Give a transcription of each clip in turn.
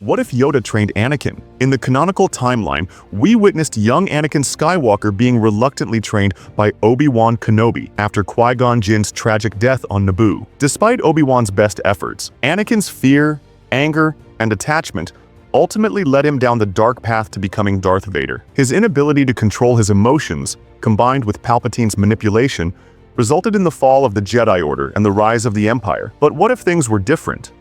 What if Yoda trained Anakin? In the canonical timeline, we witnessed young Anakin Skywalker being reluctantly trained by Obi-Wan Kenobi after Qui-Gon Jinn's tragic death on Naboo. Despite Obi-Wan's best efforts, Anakin's fear, anger, and attachment ultimately led him down the dark path to becoming Darth Vader. His inability to control his emotions, combined with Palpatine's manipulation, resulted in the fall of the Jedi Order and the rise of the Empire. But what if things were different?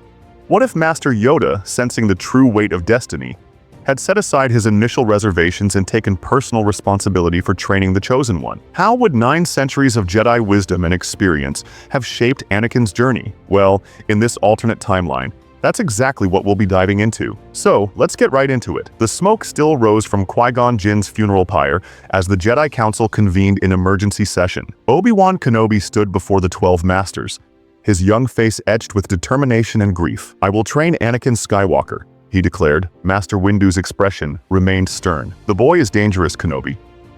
What if Master Yoda, sensing the true weight of destiny, had set aside his initial reservations and taken personal responsibility for training the Chosen One? How would 9 centuries of Jedi wisdom and experience have shaped Anakin's journey? Well, in this alternate timeline, that's exactly what we'll be diving into. So, let's get right into it. The smoke still rose from Qui-Gon Jinn's funeral pyre as the Jedi Council convened in emergency session. Obi-Wan Kenobi stood before the 12 Masters, his young face etched with determination and grief. "I will train Anakin Skywalker," he declared. Master Windu's expression remained stern. "The boy is dangerous, Kenobi.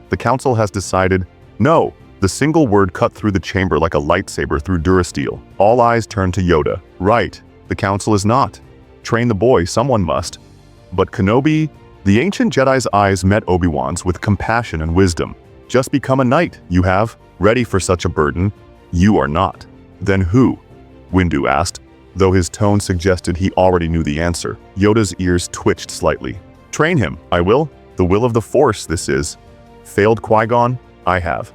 The Council has decided." "No." The single word cut through the chamber like a lightsaber through Durasteel. All eyes turned to Yoda. "Right. The Council is not. Train the boy, someone must." But Kenobi, the ancient Jedi's eyes met Obi-Wan's with compassion and wisdom. "Just become a knight, you have. Ready for such a burden? You are not." "Then who?" Windu asked, though his tone suggested he already knew the answer. Yoda's ears twitched slightly. "Train him, I will. The will of the Force, this is. Failed Qui-Gon? I have.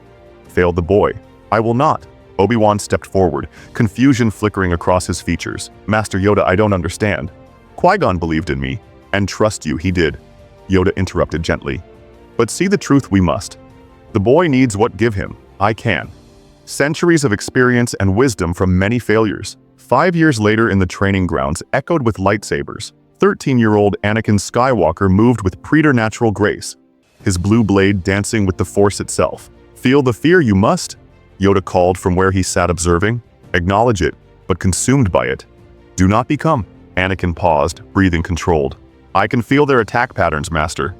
Failed the boy? I will not." Obi-Wan stepped forward, confusion flickering across his features. "Master Yoda, I don't understand. Qui-Gon believed in me, and trust you, he did." Yoda interrupted gently. "But see the truth we must. The boy needs what give him. I can. Centuries of experience and wisdom from many failures. 5 years later in the training grounds echoed with lightsabers. 13-year-old Anakin Skywalker moved with preternatural grace, his blue blade dancing with the Force itself. "Feel the fear you must," Yoda called from where he sat observing. "Acknowledge it, but consumed by it. Do not become." Anakin paused, breathing controlled. "I can feel their attack patterns, Master.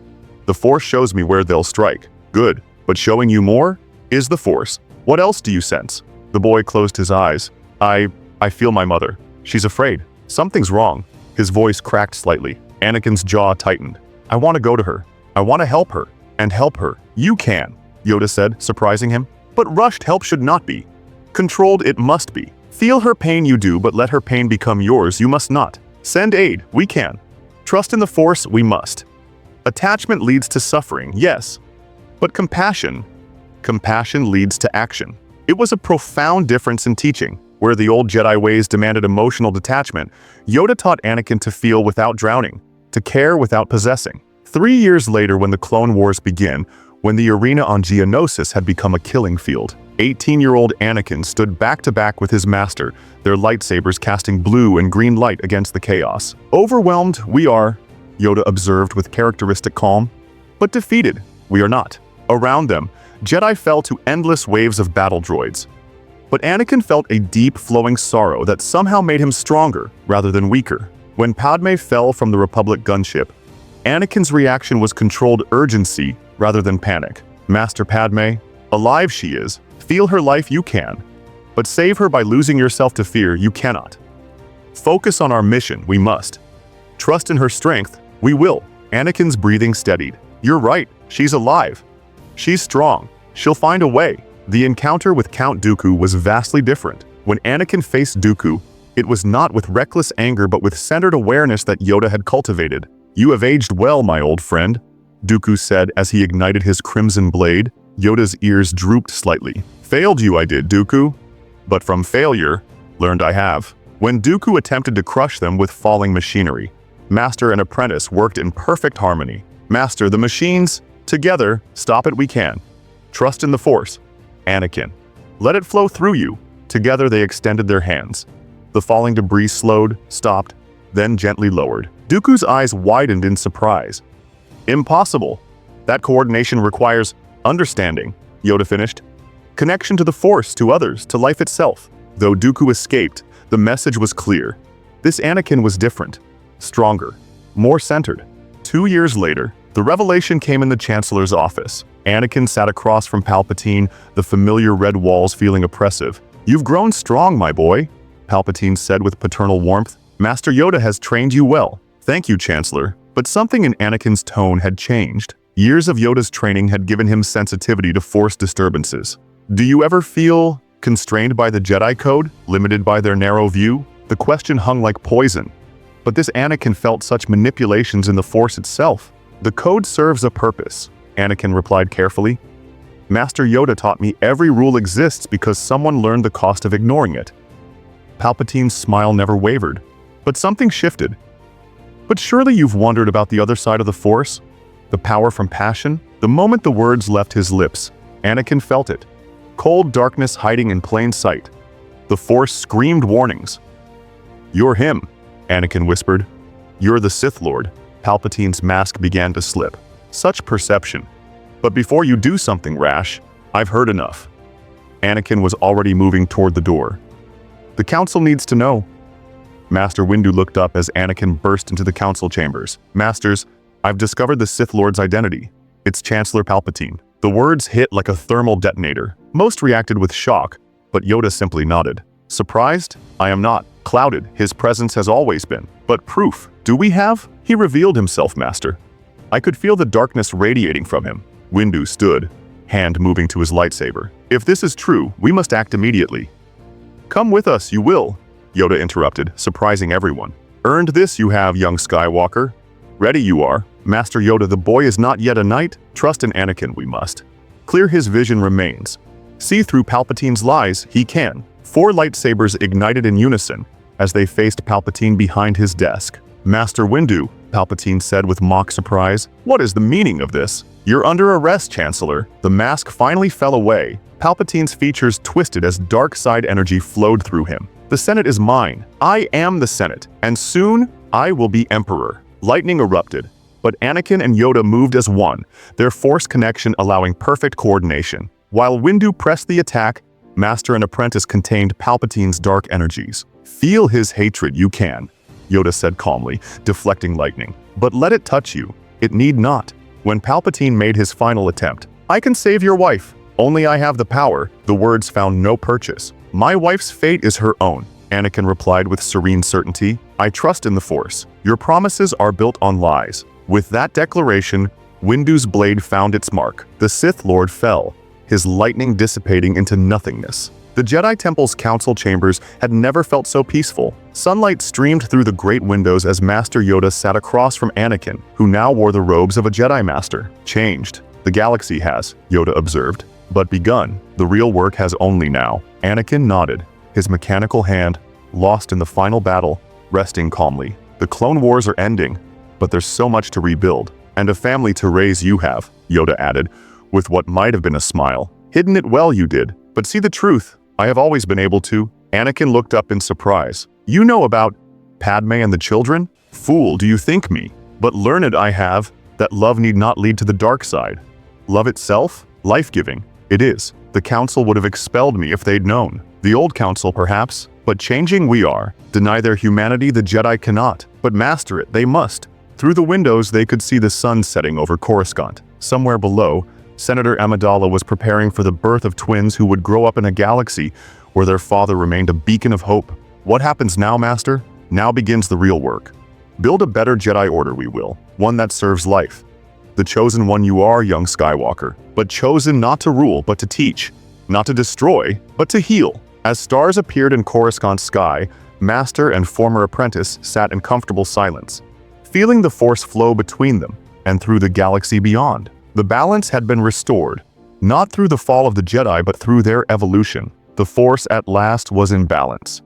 The Force shows me where they'll strike. Good, but showing you more is the Force. What else do you sense?" The boy closed his eyes. I feel my mother. She's afraid. Something's wrong." His voice cracked slightly. Anakin's jaw tightened. "I want to go to her. I want to help her. And help her." "You can," Yoda said, surprising him. "But rushed help should not be. Controlled it must be. Feel her pain you do, but let her pain become yours you must not. Send aid, we can. Trust in the Force, we must. Attachment leads to suffering, yes. But compassion leads to action." It was a profound difference in teaching. Where the old Jedi ways demanded emotional detachment, Yoda taught Anakin to feel without drowning, to care without possessing. 3 years later, when the Clone Wars began, when the arena on Geonosis had become a killing field, 18-year-old Anakin stood back-to-back with his master, their lightsabers casting blue and green light against the chaos. "Overwhelmed, we are," Yoda observed with characteristic calm. "But defeated, we are not." Around them, Jedi fell to endless waves of battle droids. But Anakin felt a deep, flowing sorrow that somehow made him stronger rather than weaker. When Padme fell from the Republic gunship, Anakin's reaction was controlled urgency rather than panic. "Master Padme, alive she is. Feel her life you can. But save her by losing yourself to fear you cannot. Focus on our mission, we must. Trust in her strength, we will." Anakin's breathing steadied. "You're right, she's alive. She's strong. She'll find a way." The encounter with Count Dooku was vastly different. When Anakin faced Dooku, it was not with reckless anger but with centered awareness that Yoda had cultivated. "You have aged well, my old friend," Dooku said as he ignited his crimson blade. Yoda's ears drooped slightly. "Failed you I did, Dooku. But from failure, learned I have." When Dooku attempted to crush them with falling machinery, Master and apprentice worked in perfect harmony. "Master, the machines, together, stop it we can. Trust in the Force. Anakin, let it flow through you." Together they extended their hands. The falling debris slowed, stopped, then gently lowered. Dooku's eyes widened in surprise. "Impossible. That coordination requires understanding," Yoda finished. "Connection to the Force, to others, to life itself." Though Dooku escaped, the message was clear. This Anakin was different, stronger, more centered. 2 years later, the revelation came in the Chancellor's office. Anakin sat across from Palpatine, the familiar red walls feeling oppressive. "You've grown strong, my boy," Palpatine said with paternal warmth. "Master Yoda has trained you well. "Thank you, Chancellor," but something in Anakin's tone had changed. Years of Yoda's training had given him sensitivity to force disturbances. "Do you ever feel constrained by the Jedi Code, limited by their narrow view?" The question hung like poison. But this Anakin felt such manipulations in the Force itself. "The code serves a purpose," Anakin replied carefully. "Master Yoda taught me every rule exists because someone learned the cost of ignoring it." Palpatine's smile never wavered, but something shifted. "But surely you've wondered about the other side of the Force? The power from passion?" The moment the words left his lips, Anakin felt it. Cold darkness hiding in plain sight. The Force screamed warnings. "You're him," Anakin whispered. "You're the Sith Lord." Palpatine's mask began to slip. "Such perception. But before you do something rash, I've heard enough." Anakin was already moving toward the door. "The Council needs to know." Master Windu looked up as Anakin burst into the Council chambers. "Masters, I've discovered the Sith Lord's identity. It's Chancellor Palpatine." The words hit like a thermal detonator. Most reacted with shock, but Yoda simply nodded. "Surprised? I am not. Clouded, his presence has always been. But proof, do we have?" He revealed himself, Master. I could feel the darkness radiating from him. Windu stood, hand moving to his lightsaber. "If this is true, we must act immediately." "Come with us, you will," Yoda interrupted, surprising everyone. "Earned this you have, young Skywalker. Ready you are." "Master Yoda, the boy is not yet a knight. Trust in Anakin we must. Clear his vision remains. See through Palpatine's lies, he can." 4 lightsabers ignited in unison as they faced Palpatine behind his desk. "Master Windu," Palpatine said with mock surprise, "what is the meaning of this?" "You're under arrest, Chancellor." The mask finally fell away. Palpatine's features twisted as dark side energy flowed through him. "The Senate is mine. I am the Senate, and soon I will be Emperor." Lightning erupted, but Anakin and Yoda moved as one, their Force connection allowing perfect coordination. While Windu pressed the attack, Master and Apprentice contained Palpatine's dark energies. "Feel his hatred, you can," Yoda said calmly, deflecting lightning. "But let it touch you. It need not." When Palpatine made his final attempt, "I can save your wife. Only I have the power," the words found no purchase. "My wife's fate is her own," Anakin replied with serene certainty. "I trust in the Force. Your promises are built on lies." With that declaration, Windu's blade found its mark. The Sith Lord fell, his lightning dissipating into nothingness. The Jedi Temple's council chambers had never felt so peaceful. Sunlight streamed through the great windows as Master Yoda sat across from Anakin, who now wore the robes of a Jedi Master. "Changed. The galaxy has," Yoda observed. "But begun. The real work has only now." Anakin nodded, his mechanical hand, lost in the final battle, resting calmly. "The Clone Wars are ending, but there's so much to rebuild. And a family to raise you have," Yoda added, with what might have been a smile. "Hidden it well you did. But see the truth. I have always been able to." Anakin looked up in surprise. "You know about Padme and the children? Fool, do you think me? But learned I have that love need not lead to the dark side. Love itself? Life-giving. It is. The Council would have expelled me if they'd known. The old Council, perhaps. But changing we are. Deny their humanity the Jedi cannot. But master it they must." Through the windows they could see the sun setting over Coruscant. Somewhere below, Senator Amidala was preparing for the birth of twins who would grow up in a galaxy where their father remained a beacon of hope. "What happens now, Master? Now begins the real work. Build a better Jedi Order we will, one that serves life. The chosen one you are, young Skywalker, but chosen not to rule but to teach, not to destroy, but to heal." As stars appeared in Coruscant's sky, Master and former apprentice sat in comfortable silence, feeling the Force flow between them and through the galaxy beyond. The balance had been restored, not through the fall of the Jedi but through their evolution. The Force at last was in balance.